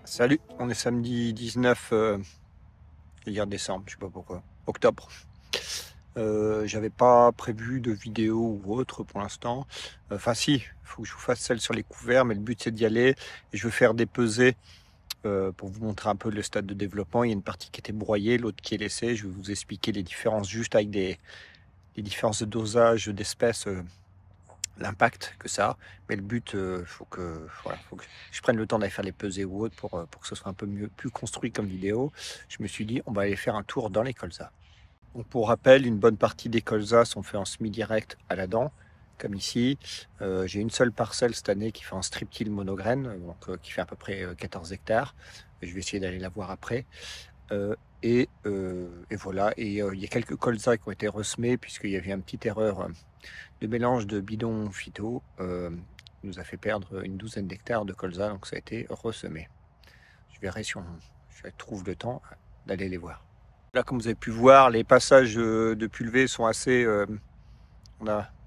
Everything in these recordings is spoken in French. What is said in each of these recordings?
Salut, on est samedi 19 hier décembre, je sais pas pourquoi, octobre. J'avais pas prévu de vidéo ou autre pour l'instant. Enfin si, il faut que je vous fasse celle sur les couverts, mais le but c'est d'y aller. Et je veux faire des pesées pour vous montrer un peu le stade de développement. Il y a une partie qui était broyée, l'autre qui est laissée. Je vais vous expliquer les différences juste avec des différences de dosage d'espèces. L'impact que ça a, mais le but, faut que je prenne le temps d'aller faire les pesées ou autres pour que ce soit un peu plus construit comme vidéo. Je me suis dit, on va aller faire un tour dans les colzas. Donc pour rappel, une bonne partie des colzas sont faits en semi-direct à la dent, comme ici. J'ai une seule parcelle cette année qui fait en strip-till monograine, donc qui fait à peu près 14 hectares. Je vais essayer d'aller la voir après. Et voilà, et il y a quelques colzas qui ont été ressemés puisqu'il y avait une petite erreur de mélange de bidon phyto nous a fait perdre une douzaine d'hectares de colza, donc ça a été ressemé. Je verrai si je trouve le temps d'aller les voir. Là, comme vous avez pu voir, les passages de pulvée sont assez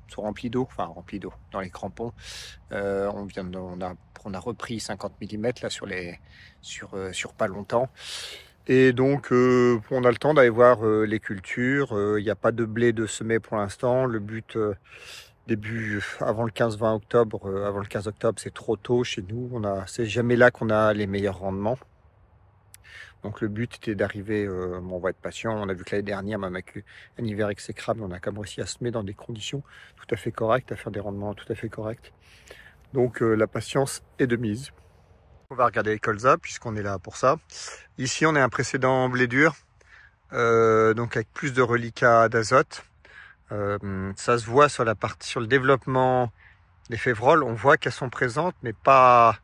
sont remplis d'eau, enfin remplis d'eau dans les crampons. On a repris 50 mm là sur pas longtemps. Et donc, on a le temps d'aller voir les cultures. Il n'y a pas de blé de semer pour l'instant. Le but, début avant le 15-20 octobre, avant le 15 octobre, c'est trop tôt chez nous. C'est jamais là qu'on a les meilleurs rendements. Donc le but était d'arriver, on va être patient. On a vu que l'année dernière, même avec un hiver exécrable, on a quand même réussi à semer dans des conditions tout à fait correctes, à faire des rendements tout à fait corrects. Donc la patience est de mise. On va regarder les colzas puisqu'on est là pour ça. Ici, on est un précédent blé dur, donc avec plus de reliquats d'azote. Ça se voit sur le développement des févroles. On voit qu'elles sont présentes, mais pas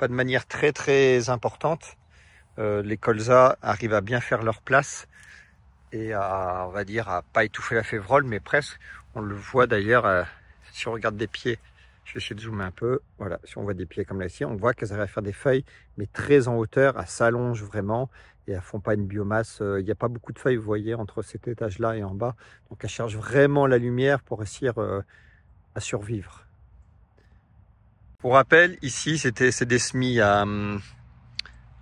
de manière très très importante. Les colzas arrivent à bien faire leur place et on va dire, à pas étouffer la févrole, mais presque. On le voit d'ailleurs si on regarde des pieds. Je vais essayer de zoomer un peu. Voilà, si on voit des pieds comme là ici, on voit qu'elles arrivent à faire des feuilles, mais très en hauteur, elles s'allongent vraiment et elles font pas une biomasse. Il n'y a pas beaucoup de feuilles, vous voyez, entre cet étage-là et en bas. Donc elles cherchent vraiment la lumière pour réussir à survivre. Pour rappel, ici, c'est des semis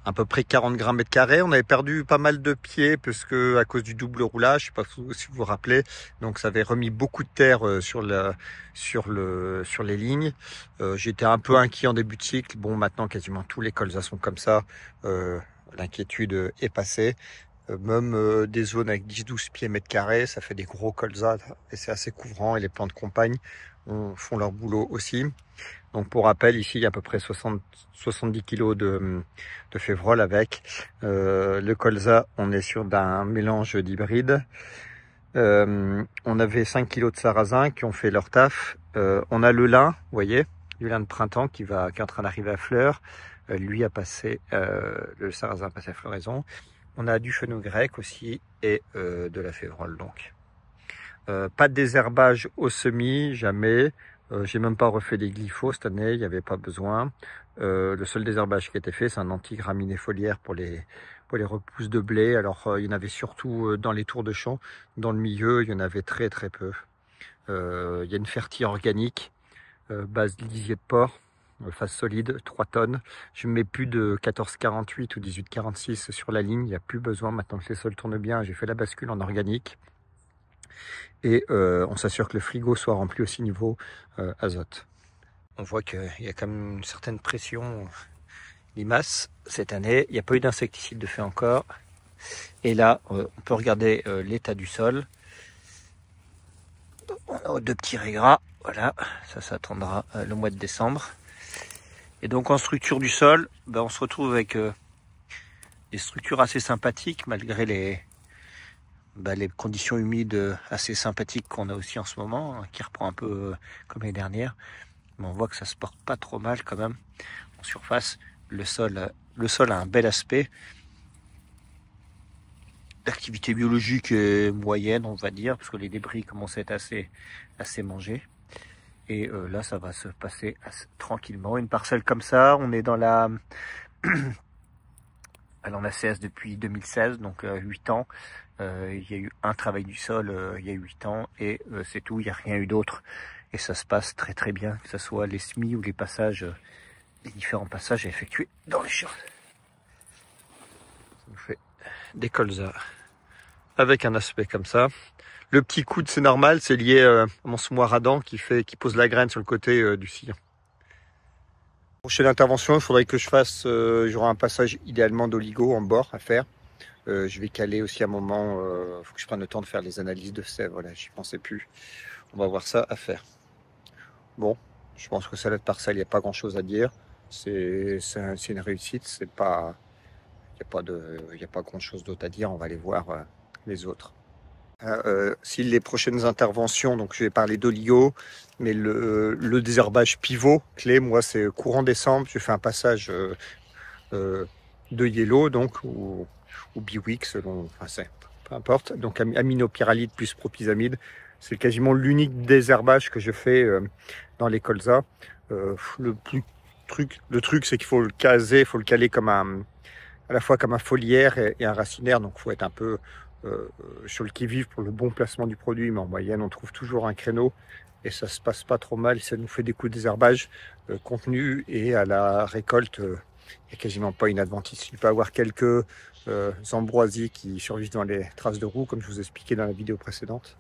à peu près 40 grammes mètre carré. On avait perdu pas mal de pieds parce que à cause du double roulage, je sais pas si vous vous rappelez, donc ça avait remis beaucoup de terre sur les lignes. J'étais un peu inquiet en début de cycle. Bon, maintenant quasiment tous les colzas sont comme ça. L'inquiétude est passée. Même des zones avec 10-12 pieds mètre carré, ça fait des gros colzas et c'est assez couvrant et les plantes compagnes font leur boulot aussi. Donc pour rappel, ici il y a à peu près 70 kg de févrole avec. Le colza, on est sur d'un mélange d'hybrides. On avait 5 kg de sarrasin qui ont fait leur taf. On a le lin, vous voyez, du lin de printemps qui est en train d'arriver à fleur. Lui a passé, le sarrasin a passé à floraison. On a du fenugrec aussi et de la févrole donc. Pas de désherbage au semis, jamais. J'ai même pas refait des glyphos cette année, il n'y avait pas besoin. Le seul désherbage qui a été fait, c'est un anti-graminées foliaires pour les repousses de blé. Alors il y en avait surtout dans les tours de champ. Dans le milieu, il y en avait très très peu. Il y a une fertie organique, base lisier de porc, face solide, 3 tonnes. Je ne mets plus de 14,48 ou 18,46 sur la ligne, il n'y a plus besoin. Maintenant que les sols tournent bien, j'ai fait la bascule en organique. Et on s'assure que le frigo soit rempli aussi niveau azote. On voit qu'il y a quand même une certaine pression limace cette année. Il n'y a pas eu d'insecticide de fait encore. Et là, on peut regarder l'état du sol. On a 2 petits raies gras. Voilà, ça attendra le mois de décembre. Et donc en structure du sol, on se retrouve avec des structures assez sympathiques malgré les conditions humides assez sympathiques qu'on a aussi en ce moment, qui reprend un peu comme l'année dernière. Mais on voit que ça se porte pas trop mal quand même. En surface, le sol a un bel aspect. L'activité biologique est moyenne, on va dire, parce que les débris commencent à être assez mangés. Et là, ça va se passer tranquillement. Une parcelle comme ça, on est dans la CS depuis 2016, donc 8 ans. Il y a eu un travail du sol il y a 8 ans et c'est tout, il n'y a rien eu d'autre. Et ça se passe très très bien, que ce soit les semis ou les passages, les différents passages à effectuer dans les champs. Ça nous fait des colzas avec un aspect comme ça. Le petit coude, c'est normal, c'est lié à mon semoir à dents qui pose la graine sur le côté du sillon. Prochaine intervention, il faudrait que je fasse, j'aurai un passage idéalement d'oligo en bord à faire. Je vais caler aussi un moment, faut que je prenne le temps de faire les analyses de sève, voilà, j'y pensais plus. On va voir ça à faire. Bon, je pense que salade parcelle, il n'y a pas grand chose à dire. C'est une réussite, c'est pas, il n'y a pas grand chose d'autre à dire, on va aller voir les autres. Si les prochaines interventions, donc je vais parler d'oligo, mais le désherbage pivot clé, moi c'est courant décembre, je fais un passage de yellow, donc, ou biwick, selon, enfin peu importe, donc aminopyralide plus propyzamide, c'est quasiment l'unique désherbage que je fais dans les colzas. Le truc c'est qu'il faut le caser, il faut le caler comme à la fois comme un foliaire et un racinaire, donc il faut être un peu sur le qui-vive pour le bon placement du produit, mais en moyenne on trouve toujours un créneau et ça se passe pas trop mal, ça nous fait des coups de désherbage contenus et à la récolte il n'y a quasiment pas une adventice. Il peut y avoir quelques ambroisies qui survivent dans les traces de roue comme je vous ai expliqué dans la vidéo précédente,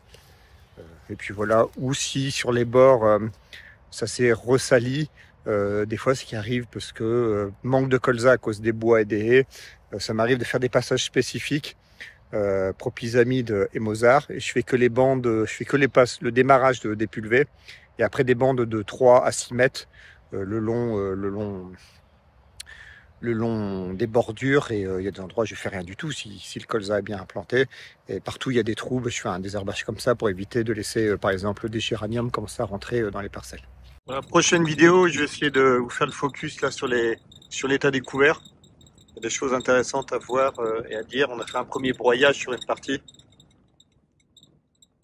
et puis voilà. Ou si sur les bords ça s'est ressali, des fois ce qui arrive parce que manque de colza à cause des bois et des haies, ça m'arrive de faire des passages spécifiques propyzamide et Mozart, et je fais que les bandes, je fais que le démarrage des pulvées et après des bandes de 3 à 6 mètres le long des bordures, et il y a des endroits où je fais rien du tout si le colza est bien implanté, et partout il y a des trous, je fais un désherbage comme ça pour éviter de laisser par exemple des géraniums comme ça rentrer dans les parcelles. Dans la prochaine vidéo, je vais essayer de vous faire le focus là sur l'état des couverts. Il y a des choses intéressantes à voir et à dire. On a fait un premier broyage sur une partie.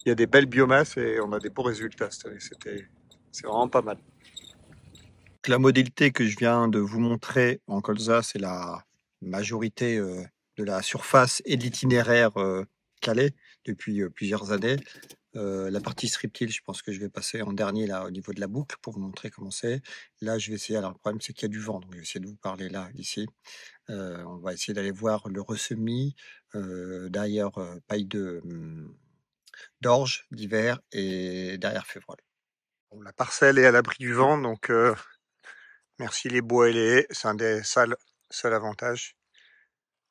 Il y a des belles biomasses et on a des beaux résultats cette année. C'est vraiment pas mal. La modalité que je viens de vous montrer en colza, c'est la majorité de la surface et de l'itinéraire calé depuis plusieurs années. La partie striptil, je pense que je vais passer en dernier là au niveau de la boucle pour vous montrer comment c'est. Là, je vais essayer. Alors, le problème, c'est qu'il y a du vent, donc je vais essayer de vous parler là, ici. On va essayer d'aller voir le ressemis derrière paille d'orge d'hiver et derrière févrole. Bon, la parcelle est à l'abri du vent, donc merci les bois et les haies, c'est un des seuls avantages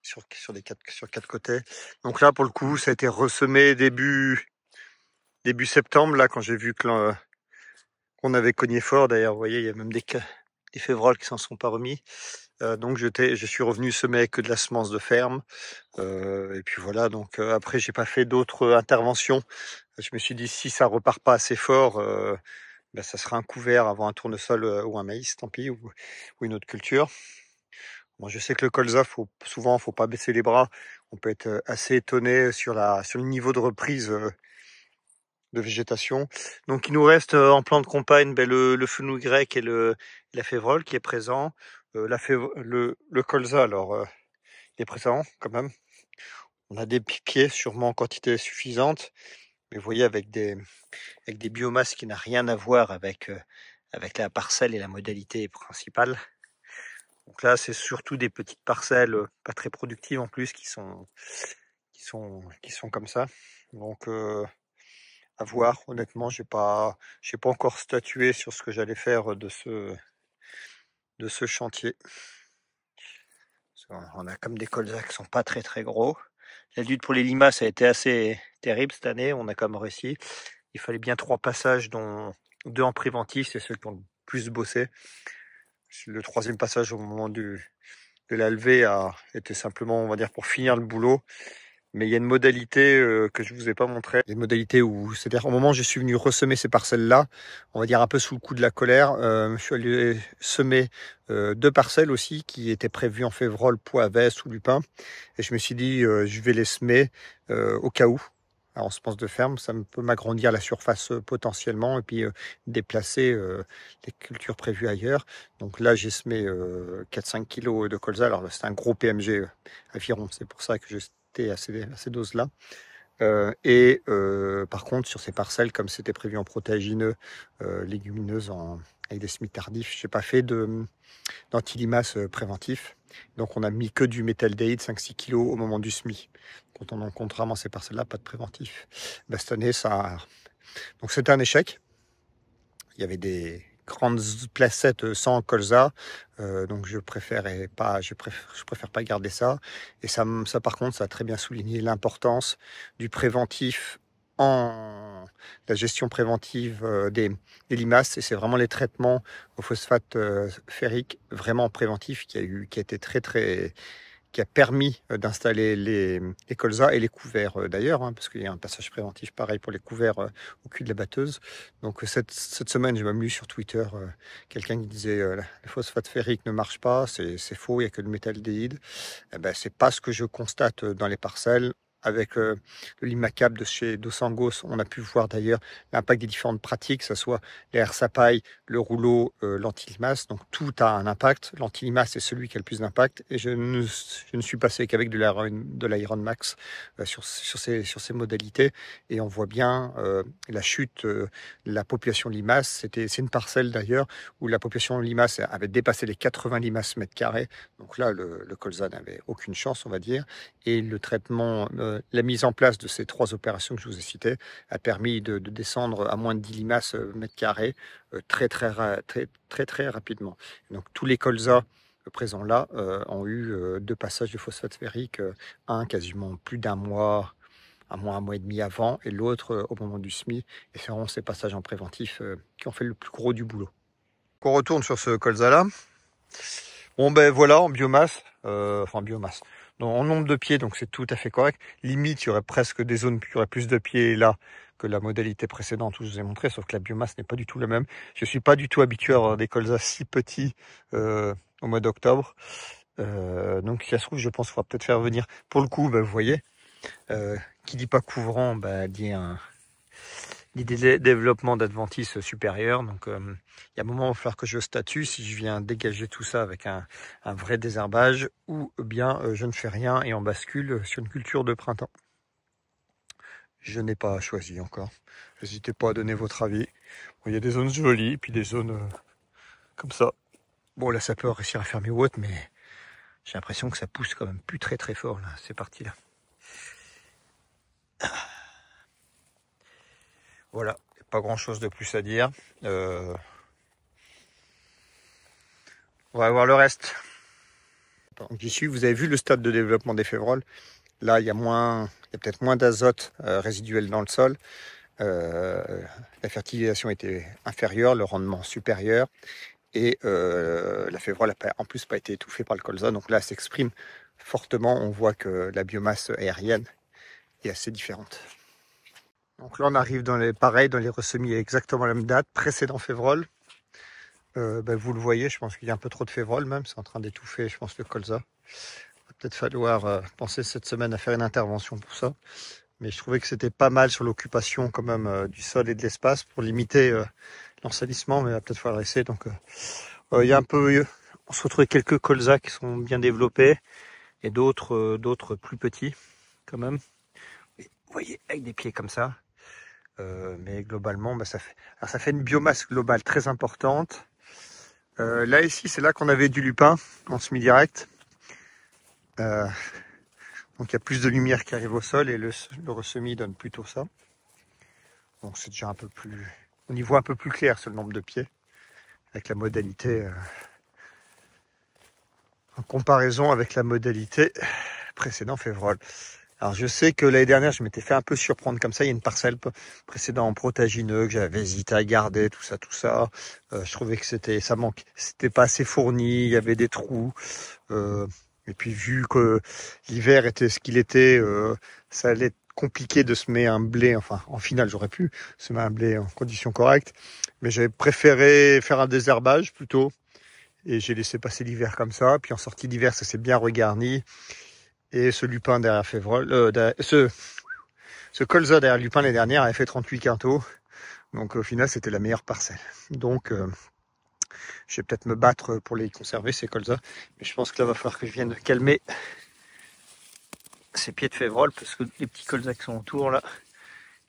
sur quatre côtés. Donc là, pour le coup, ça a été ressemé début septembre, là, quand j'ai vu qu'on avait cogné fort. D'ailleurs, vous voyez, il y a même des févroles qui s'en sont pas remis. Donc je suis revenu semer avec que de la semence de ferme. Et puis voilà, donc après, j'ai pas fait d'autres interventions. Je me suis dit, si ça repart pas assez fort, ça sera un couvert avant un tournesol ou un maïs, tant pis, ou une autre culture. Bon, je sais que le colza, souvent, faut pas baisser les bras. On peut être assez étonné sur le niveau de reprise de végétation. Donc il nous reste en plan de campagne le fenouil grec et la févrole qui est présent. Le colza, alors, il est présent quand même. On a des pieds sûrement en quantité suffisante, mais vous voyez, avec des biomasses qui n'a rien à voir avec la parcelle et la modalité principale. Donc là, c'est surtout des petites parcelles pas très productives en plus qui sont comme ça. Donc à voir. Honnêtement, j'ai pas encore statué sur ce que j'allais faire de ce chantier. On a comme des colzas qui sont pas très très gros. La lutte pour les limaces a été assez terrible cette année. On a quand même réussi. Il fallait bien 3 passages, dont 2 en préventif, c'est ceux qui ont le plus bossé. Le 3e passage au moment de la levée a été simplement, on va dire, pour finir le boulot. Mais il y a une modalité que je vous ai pas montré. Il y a une modalité où, c'est-à-dire au moment où je suis venu ressemer ces parcelles-là, on va dire un peu sous le coup de la colère, je suis allé semer 2 parcelles aussi qui étaient prévues en févrole, Poivès ou Lupin. Et je me suis dit, je vais les semer au cas où. Alors, en semences de ferme, ça peut m'agrandir la surface potentiellement et puis déplacer les cultures prévues ailleurs. Donc là, j'ai semé 4-5 kilos de colza. Alors c'est un gros PMG aviron, c'est pour ça que j'étais à ces doses-là. Par contre, sur ces parcelles, comme c'était prévu en protéagineux, légumineuses avec des semis tardifs, j'ai pas fait d'antilimace préventif. Donc on a mis que du méthaldéhyde 5-6 kg au moment du semis. Quand on en compte vraiment ces parcelles-là, pas de préventif. Ben, cette année, donc c'était un échec. Il y avait des grandes placettes sans colza, donc je préfère pas garder ça. Et ça par contre, ça a très bien souligné l'importance du préventif en la gestion préventive des limaces. Et c'est vraiment les traitements au phosphate ferrique vraiment préventif qui a été qui a permis d'installer les colzas et les couverts d'ailleurs, hein, parce qu'il y a un passage préventif pareil pour les couverts au cul de la batteuse. Donc cette semaine, j'ai même lu sur Twitter quelqu'un qui disait le phosphate ferrique ne marche pas, c'est faux, il n'y a que le méthaldéhyde. Eh ben, c'est pas ce que je constate dans les parcelles. Avec le Limacap de chez Dosangos, on a pu voir d'ailleurs l'impact des différentes pratiques, que ce soit les Airsapaille, le rouleau, l'antilimace. Donc tout a un impact. L'antilimace est celui qui a le plus d'impact. Et je ne suis passé qu'avec de l'Iron Max sur ces modalités. Et on voit bien la chute de la population limace. C'est une parcelle d'ailleurs où la population limace avait dépassé les 80 limaces mètres carrés. Donc là, le colza n'avait aucune chance, on va dire. Et le traitement, la mise en place de ces 3 opérations que je vous ai citées a permis de descendre à moins de 10 limaces mètre carré très rapidement. Donc tous les colzas présents là ont eu 2 passages de phosphate ferrique, un quasiment plus d'un mois, un mois et demi avant, et l'autre au moment du semis. Et c'est vraiment ces passages en préventif qui ont fait le plus gros du boulot. On retourne sur ce colza là. Bon ben voilà, en biomasse, non, en nombre de pieds, donc c'est tout à fait correct. Limite, il y aurait presque des zones qui auraient plus de pieds là que la modalité précédente où je vous ai montré, sauf que la biomasse n'est pas du tout la même. Je suis pas du tout habitué à avoir des colzas si petits au mois d'octobre. Donc si ça se trouve, je pense qu'il faudra peut-être faire venir. Pour le coup, ben, vous voyez, qui dit pas couvrant, ben, dit des développements d'adventices supérieurs. Donc il y a un moment où il va falloir que je statue si je viens dégager tout ça avec un vrai désherbage ou bien je ne fais rien et on bascule sur une culture de printemps. Je n'ai pas choisi encore. N'hésitez pas à donner votre avis. Bon, il y a des zones jolies, puis des zones comme ça. Bon là ça peut réussir à fermer ou autre, mais j'ai l'impression que ça pousse quand même plus très fort là, ces parties-là. Voilà, pas grand chose de plus à dire. On va voir le reste. J'y suis, vous avez vu le stade de développement des févroles. Là, il y a peut-être moins d'azote résiduel dans le sol. La fertilisation était inférieure, le rendement supérieur. Et la févrole n'a en plus pas été étouffée par le colza. Donc là, elle s'exprime fortement. On voit que la biomasse aérienne est assez différente. Donc là, on arrive dans les ressemis à exactement la même date, précédent févrole. Vous le voyez, je pense qu'il y a un peu trop de févrole même. C'est en train d'étouffer, je pense, le colza. Il va peut-être falloir penser cette semaine à faire une intervention pour ça. Mais je trouvais que c'était pas mal sur l'occupation quand même du sol et de l'espace pour limiter l'ensalissement, mais il va peut-être falloir essayer. Donc il y a un peu, on se retrouve avec quelques colzas qui sont bien développés et d'autres plus petits quand même. Vous voyez, avec des pieds comme ça. Mais globalement, ça fait une biomasse globale très importante. Là ici, c'est là qu'on avait du lupin en semi-direct. Donc il y a plus de lumière qui arrive au sol et le ressemis donne plutôt ça. Donc c'est déjà un peu plus, on y voit un peu plus clair sur le nombre de pieds avec la modalité en comparaison avec la modalité précédent févrole. Alors je sais que l'année dernière je m'étais fait un peu surprendre comme ça. Il y a une parcelle précédente en protagineux que j'avais hésité à garder, tout ça. Je trouvais que c'était pas assez fourni, il y avait des trous. Et puis vu que l'hiver était ce qu'il était, ça allait être compliqué de semer un blé. Enfin, en finale, j'aurais pu semer un blé en conditions correctes. Mais j'avais préféré faire un désherbage plutôt. Et j'ai laissé passer l'hiver comme ça. Puis en sortie d'hiver, ça s'est bien regarni. Et ce lupin derrière Févrole, ce colza derrière lupin l'année dernière avait fait 38 quintaux. Donc au final, c'était la meilleure parcelle. Donc je vais peut-être me battre pour les conserver, ces colzas. Mais je pense que là, va falloir que je vienne calmer ces pieds de févrole, parce que les petits colzas qui sont autour, là,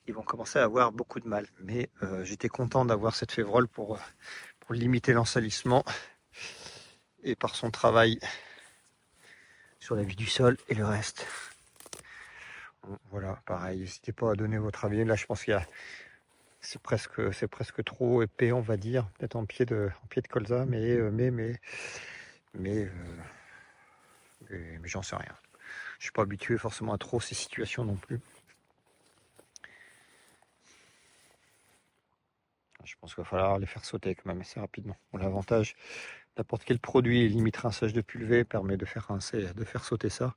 ils vont commencer à avoir beaucoup de mal. Mais j'étais content d'avoir cette févrole pour limiter l'ensalissement et par son travail sur la vie du sol et le reste. Bon, voilà, pareil, n'hésitez pas à donner votre avis. Là, je pense qu'il y a c'est presque trop épais, on va dire, peut-être en pied de colza, mais j'en sais rien. Je suis pas habitué forcément à trop ces situations non plus. Je pense qu'il va falloir les faire sauter quand même assez rapidement. Bon, l'avantage, n'importe quel produit limite rinçage de pulvé permet de faire rincer, de faire sauter ça.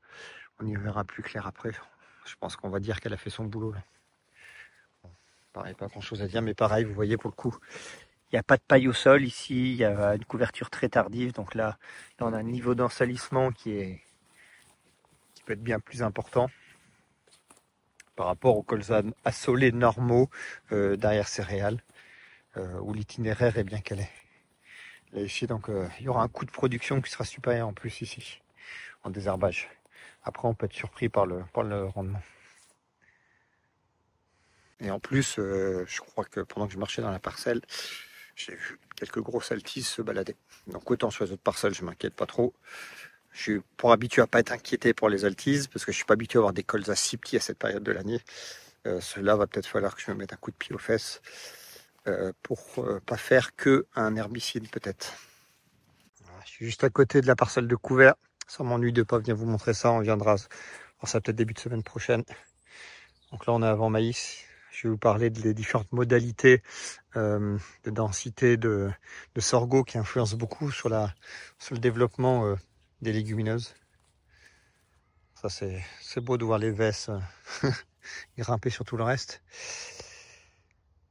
On y verra plus clair après. Je pense qu'on va dire qu'elle a fait son boulot là. Bon, pareil, pas grand chose à dire, mais pareil, vous voyez pour le coup, il n'y a pas de paille au sol ici, il y a une couverture très tardive, donc là on a un niveau d'ensalissement qui peut être bien plus important par rapport aux colzas assolés normaux derrière céréales, où l'itinéraire est bien calé. Là, ici, donc il y aura un coût de production qui sera supérieur en plus ici, en désherbage. Après, on peut être surpris par le rendement. Et en plus, je crois que pendant que je marchais dans la parcelle, j'ai vu quelques grosses altises se balader. Donc autant sur les autres parcelles, je m'inquiète pas trop. Je suis pour habitué à pas être inquiété pour les altises, parce que je suis pas habitué à avoir des colzas si petits à cette période de l'année. Cela va peut-être falloir que je me mette un coup de pied aux fesses pour pas faire que un herbicide peut-être. Voilà, je suis juste à côté de la parcelle de couvert. Ça m'ennuie de pas venir vous montrer ça. On viendra voir ça peut-être début de semaine prochaine. Donc là, on est avant maïs. Je vais vous parler des différentes modalités de densité de sorgho qui influencent beaucoup sur le développement des légumineuses. Ça, c'est beau de voir les vesses grimper sur tout le reste.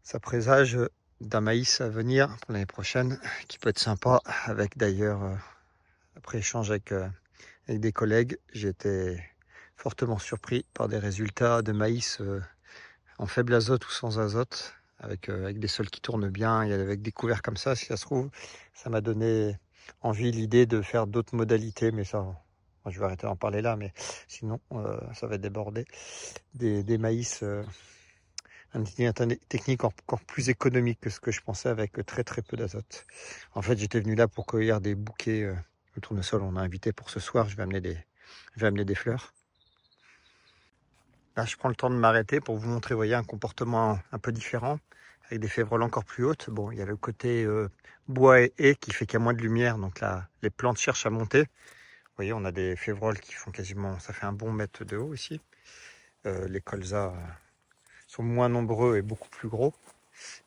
Ça présage d'un maïs à venir pour l'année prochaine qui peut être sympa. Avec d'ailleurs, après échange avec des collègues, j'ai été fortement surpris par des résultats de maïs en faible azote ou sans azote, avec des sols qui tournent bien et avec des couverts comme ça, si ça se trouve. Ça m'a donné envie, l'idée de faire d'autres modalités, mais ça, je vais arrêter d'en parler là, mais sinon, ça va déborder. Des maïs, une technique encore plus économique que ce que je pensais, avec très très peu d'azote. En fait, j'étais venu là pour cueillir des bouquets de tournesol. On m'a invité pour ce soir, je vais amener des fleurs. Là, je prends le temps de m'arrêter pour vous montrer, vous voyez, un comportement un peu différent, avec des févroles encore plus hautes. Bon, il y a le côté bois et haies qui fait qu'il y a moins de lumière, donc là, les plantes cherchent à monter. Vous voyez, on a des févroles qui font quasiment, ça fait un bon mètre de haut ici. Les colzas sont moins nombreux et beaucoup plus gros,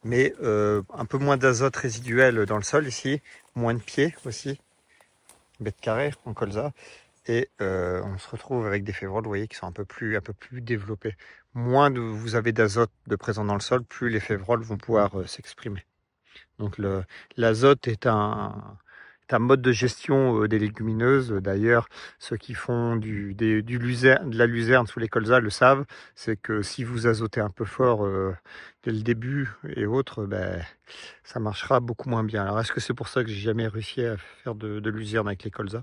mais un peu moins d'azote résiduel dans le sol ici, moins de pieds aussi, mètre carré en colza. Et on se retrouve avec des févroles, vous voyez, qui sont un peu plus développés. Moins vous avez d'azote de présent dans le sol, plus les févroles vont pouvoir s'exprimer. Donc l'azote est un mode de gestion des légumineuses. D'ailleurs, ceux qui font de la luzerne sous les colzas le savent. C'est que si vous azotez un peu fort dès le début et autres, ça marchera beaucoup moins bien. Alors, est-ce que c'est pour ça que j'ai jamais réussi à faire de luzerne avec les colzas?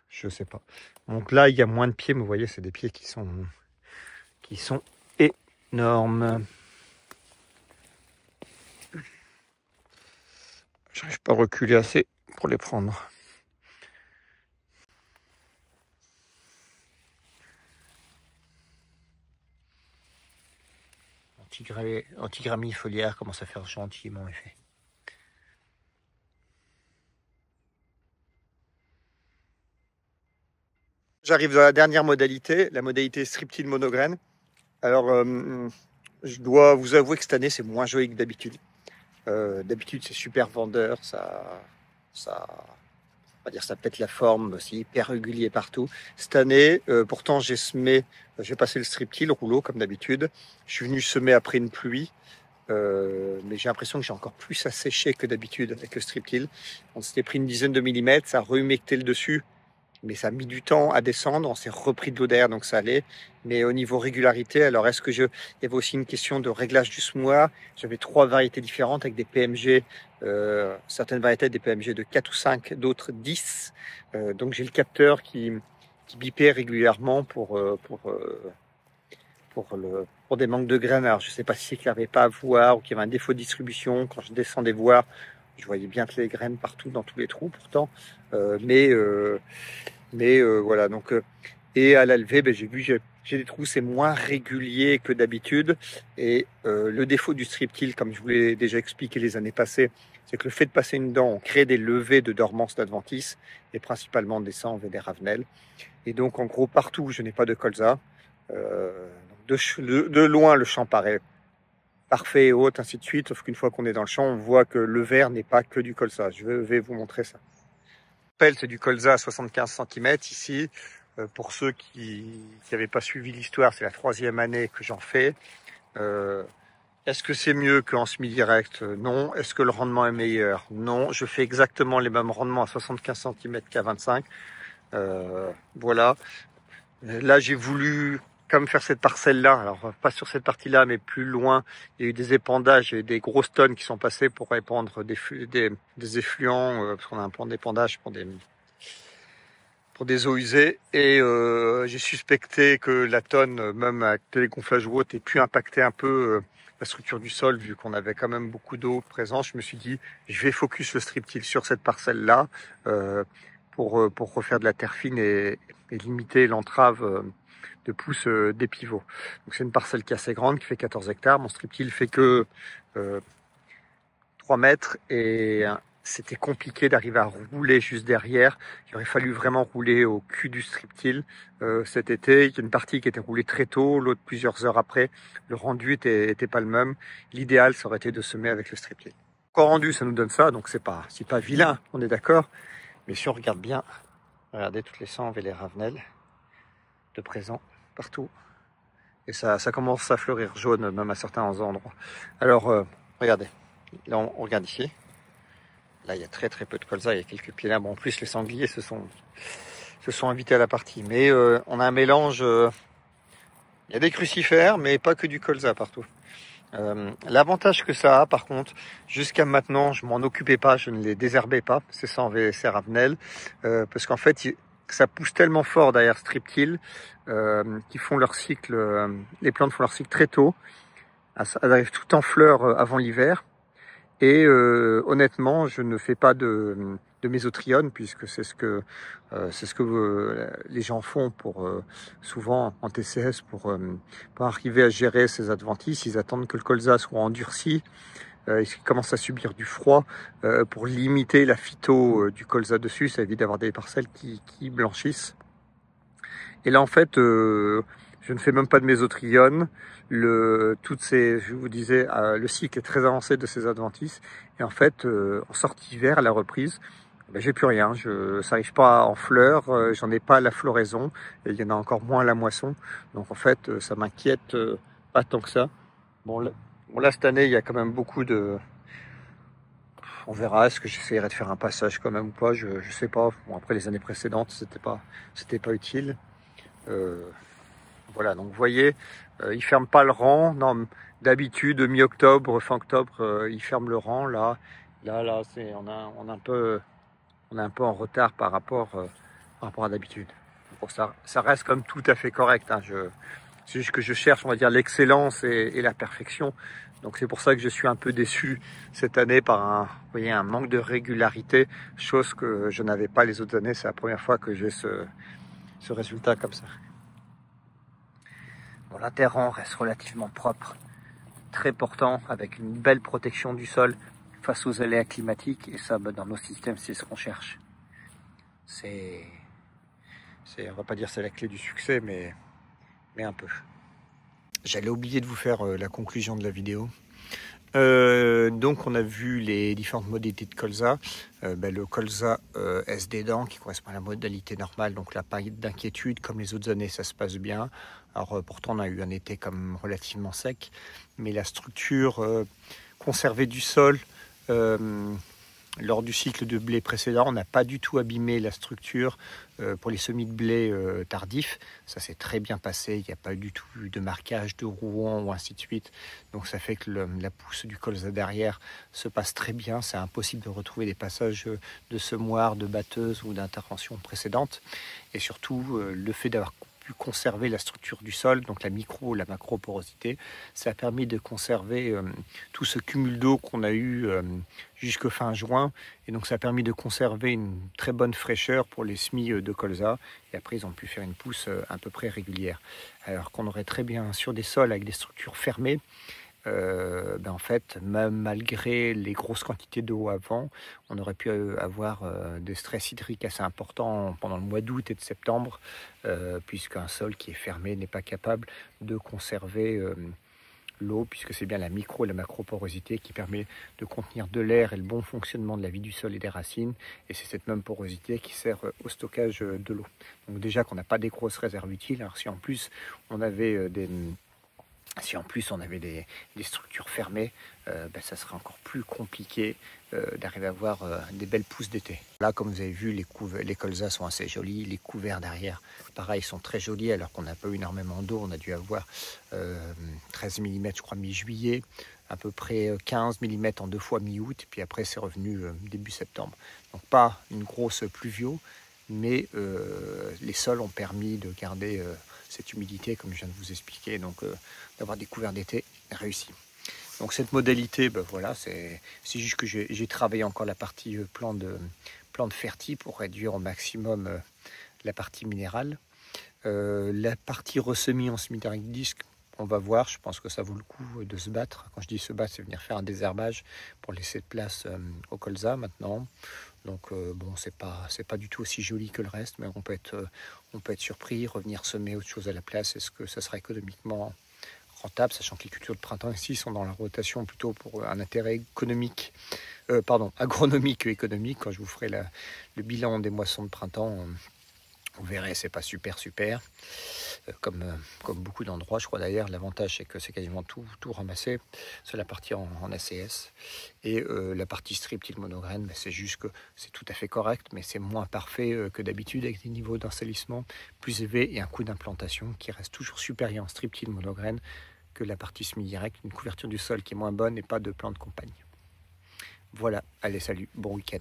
Je sais pas. Donc là, il y a moins de pieds, mais vous voyez, c'est des pieds qui sont énormes. J'arrive pas à reculer assez pour les prendre. Antigramie foliaire commence à faire gentiment effet. J'arrive dans la dernière modalité, la modalité striptile monograine. Alors, je dois vous avouer que cette année, c'est moins joli que d'habitude. D'habitude, c'est super vendeur, ça va dire ça pète la forme, c'est hyper régulier partout. Cette année, pourtant j'ai semé, j'ai passé le strip-till, rouleau comme d'habitude. Je suis venu semer après une pluie, mais j'ai l'impression que j'ai encore plus à sécher que d'habitude avec le strip-till. On s'était pris une dizaine de millimètres, ça a humecté le dessus, mais ça a mis du temps à descendre. On s'est repris de l'eau d'air, donc ça allait. Mais au niveau régularité, alors est-ce que il y avait aussi une question de réglage du semoir. J'avais 3 variétés différentes avec des PMG, certaines variétés des PMG de 4 ou 5, d'autres 10. Donc j'ai le capteur qui bipait régulièrement pour des manques de graines. Alors je ne sais pas si c'est qu'il n'y avait pas à voir ou qu'il y avait un défaut de distribution. Quand je descendais voir, je voyais bien que les graines partout dans tous les trous pourtant. Voilà, donc et à la levée, j'ai vu j'ai des trous, c'est moins régulier que d'habitude. Et le défaut du strip-till, comme je vous l'ai déjà expliqué les années passées, c'est que le fait de passer une dent, on crée des levées de dormance d'adventice, et principalement des sanves et des ravenelles. Et donc en gros, partout où je n'ai pas de colza, de loin le champ paraît parfait et haute, ainsi de suite, sauf qu'une fois qu'on est dans le champ, on voit que le vert n'est pas que du colza. Je vais vous montrer ça. C'est du colza à 75 cm ici. Pour ceux qui n'avaient pas suivi l'histoire, c'est la 3e année que j'en fais. Est-ce que c'est mieux qu'en semi-direct? Non. Est-ce que le rendement est meilleur? Non. Je fais exactement les mêmes rendements à 75 cm qu'à 25. Voilà. Là, j'ai voulu comme faire cette parcelle-là. Alors, pas sur cette partie-là, mais plus loin. Il y a eu des épandages, il y a eu des grosses tonnes qui sont passées pour répandre des effluents, parce qu'on a un plan d'épandage pour des eaux usées. Et j'ai suspecté que la tonne, même avec les gonflages ou autres, ait pu impacter un peu la structure du sol, vu qu'on avait quand même beaucoup d'eau présente. Je me suis dit, je vais focus le strip-till sur cette parcelle-là pour refaire de la terre fine et limiter l'entrave de pousse des pivots. Donc c'est une parcelle qui est assez grande, qui fait 14 hectares. Mon strip-till fait que 3 mètres et c'était compliqué d'arriver à rouler juste derrière. Il aurait fallu vraiment rouler au cul du strip-till cet été. Il y a une partie qui était roulée très tôt, l'autre plusieurs heures après. Le rendu était pas le même. L'idéal, ça aurait été de semer avec le strip-till. Encore rendu, ça nous donne ça, donc c'est pas vilain, on est d'accord. Mais si on regarde bien, regardez toutes les sanves et les ravenelles de présent partout. Et ça commence à fleurir jaune, même à certains endroits. Alors, regardez. Là, on regarde ici. Là, il y a très peu de colza. Il y a quelques pieds là. Bon, en plus, les sangliers se sont invités à la partie. Mais on a un mélange. Il y a des crucifères, mais pas que du colza partout. L'avantage que ça a, par contre, jusqu'à maintenant, je m'en occupais pas, je ne les désherbais pas, ces sanves et ces ravenelles, parce qu'en fait, ça pousse tellement fort derrière strip-till qu'ils font leur cycle, les plantes font leur cycle très tôt. Elles arrivent tout en fleurs avant l'hiver. Et honnêtement, je ne fais pas de mésotrione, puisque c'est ce que les gens font pour souvent en TCS pour arriver à gérer ces adventices. Ils attendent que le colza soit endurci. Ils commencent à subir du froid pour limiter la phyto du colza dessus. Ça évite d'avoir des parcelles qui blanchissent. Et là, en fait, je ne fais même pas de mésotrione. Je vous disais, le cycle est très avancé de ces adventices. Et en fait, en sortie d'hiver, à la reprise, j'ai plus rien. Ça n'arrive pas en fleurs, j'en ai pas à la floraison, et il y en a encore moins à la moisson. Donc en fait, ça m'inquiète pas tant que ça. Bon là, cette année, il y a quand même beaucoup de... On verra, est-ce que j'essaierai de faire un passage quand même ou pas, je sais pas. Bon, après les années précédentes, c'était pas utile. Voilà, donc vous voyez, il ferme pas le rang. Non, d'habitude, mi-octobre, fin octobre, il ferme le rang. Là, on est un peu en retard par rapport à d'habitude. Bon, ça reste comme tout à fait correct. Hein. C'est juste que je cherche, on va dire, l'excellence et la perfection. Donc c'est pour ça que je suis un peu déçu cette année par vous voyez, un manque de régularité, chose que je n'avais pas les autres années. C'est la première fois que j'ai ce résultat comme ça. Bon, l'interrang reste relativement propre, très portant, avec une belle protection du sol face aux aléas climatiques. Et ça, dans nos systèmes, c'est ce qu'on cherche. On va pas dire c'est la clé du succès, mais un peu. J'allais oublier de vous faire la conclusion de la vidéo. Donc on a vu les différentes modalités de colza. Le colza SD dents qui correspond à la modalité normale, donc là pas d'inquiétude, comme les autres années ça se passe bien. Alors pourtant on a eu un été comme relativement sec, mais la structure conservée du sol lors du cycle de blé précédent, on n'a pas du tout abîmé la structure pour les semis de blé tardifs. Ça s'est très bien passé, il n'y a pas du tout eu de marquage de Rouen ou ainsi de suite. Donc ça fait que la pousse du colza derrière se passe très bien. C'est impossible de retrouver des passages de semoirs, de batteuses ou d'interventions précédentes. Et surtout, le fait d'avoir pu conserver la structure du sol, donc la micro ou la macro porosité, ça a permis de conserver tout ce cumul d'eau qu'on a eu jusqu'au fin juin, et donc ça a permis de conserver une très bonne fraîcheur pour les semis de colza, et après ils ont pu faire une pousse à peu près régulière. Alors qu'on aurait très bien sur des sols avec des structures fermées, en fait, même malgré les grosses quantités d'eau avant, on aurait pu avoir des stress hydriques assez importants pendant le mois d'août et de septembre, puisqu'un sol qui est fermé n'est pas capable de conserver l'eau, puisque c'est bien la micro et la macroporosité qui permet de contenir de l'air et le bon fonctionnement de la vie du sol et des racines, et c'est cette même porosité qui sert au stockage de l'eau. Donc déjà qu'on n'a pas des grosses réserves utiles, alors si en plus on avait des structures fermées, ça serait encore plus compliqué d'arriver à avoir des belles pousses d'été. Là, comme vous avez vu, les colzas sont assez jolis. Les couverts derrière, pareil, sont très jolis alors qu'on n'a pas eu énormément d'eau. On a dû avoir 13 mm, je crois, mi-juillet, à peu près 15 mm en 2 fois mi-août, puis après c'est revenu début septembre. Donc pas une grosse pluvio, mais les sols ont permis de garder cette humidité, comme je viens de vous expliquer, donc d'avoir des couverts d'été réussis. Donc cette modalité, voilà, c'est juste que j'ai travaillé encore la partie plante fertile pour réduire au maximum la partie minérale. La partie ressemis en semi-direct disque, on va voir, je pense que ça vaut le coup de se battre. Quand je dis se battre, c'est venir faire un désherbage pour laisser de place au colza maintenant. Donc c'est pas du tout aussi joli que le reste, mais on peut être surpris, revenir semer autre chose à la place. Est-ce que ça sera économiquement rentable, sachant que les cultures de printemps ici sont dans la rotation plutôt pour un intérêt agronomique que économique. Quand je vous ferai le bilan des moissons de printemps, vous verrez, c'est pas super, comme beaucoup d'endroits, je crois d'ailleurs. L'avantage, c'est que c'est quasiment tout ramassé sur la partie en ACS. Et la partie strip till monograine, c'est juste que c'est tout à fait correct, mais c'est moins parfait que d'habitude, avec des niveaux d'ensalissement plus élevés et un coût d'implantation qui reste toujours supérieur en strip till monograine que la partie semi-direct, une couverture du sol qui est moins bonne et pas de plan de campagne. Voilà, allez, salut, bon week-end.